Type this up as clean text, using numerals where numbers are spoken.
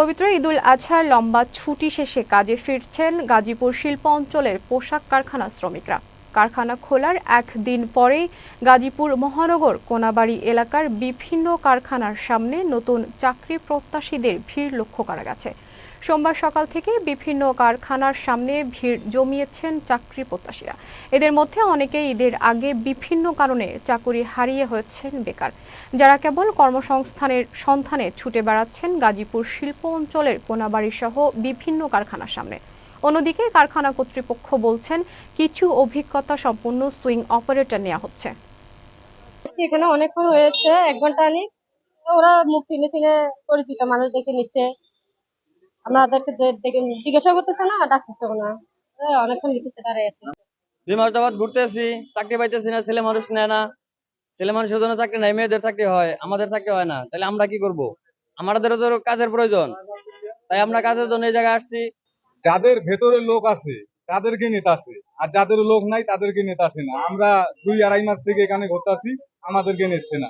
পবিত্র ঈদুল আজহার লম্বা ছুটি শেষে কাজে ফিরছেন গাজীপুর শিল্প অঞ্চলের পোশাক কারখানা শ্রমিকরা। কারখানা খোলার একদিন পরেই গাজীপুর মহানগর কোনাবাড়ি এলাকার বিভিন্ন কারখানার সামনে নতুন চাকরি প্রত্যাশীদের ভিড় লক্ষ্য করা গেছে। সোমবার সকাল থেকে বিভিন্ন কারখানার সামনে ভিড় জমিয়েছেন চাকরি প্রত্যাশীরা। এদের মধ্যে অনেকেই ঈদের আগে বিভিন্ন কারণে চাকরি হারিয়ে হয়েছেন বেকার, যারা কেবল কর্মসংস্থানের সন্ধানে ছুটে বেড়াচ্ছেন গাজীপুর শিল্প অঞ্চলের কোনাবাড়ি সহ বিভিন্ন কারখানার সামনে। অন্যদিকে কারখানা কর্তৃপক্ষ বলছেন কিছু অভিজ্ঞতা সম্পন্ন সুইং অপারেটর নেওয়া হচ্ছে। এখানে অনেকক্ষণ হয়েছে, 1 ঘন্টা আনি। তো ওরা মুখ চিনে চিনে পরিচিত মানুষ দেখে নিচ্ছে, আমাদেরকে দেখে জিজ্ঞাসা করতেছে না, ডাকতেছে না। অনেকক্ষণ লিখেছে, দাঁড়ায় আছে। 2 মাস যাবত ঘুরতেছি, চাকরি পাইতেছি না, ছেলে মানুষ নেয় না। ছেলে মানুষের জন্য চাকরি নাই, মেয়েদের চাকরি হয়, আমাদের চাকরি হয় না। তাহলে আমরা কি করব? আমাদেরও তো কাজের প্রয়োজন, তাই আমরা কাজের জন্য এই জায়গায় আসছি। যাদের ভেতরে লোক আছে তাদেরকে নিতাছে, আর যাদের লোক নাই তাদেরকে নিতাছে না। আমরা 2-2.5 মাস থেকে এখানে ঘুরতেছি, আমাদেরকে নিচ্ছে না।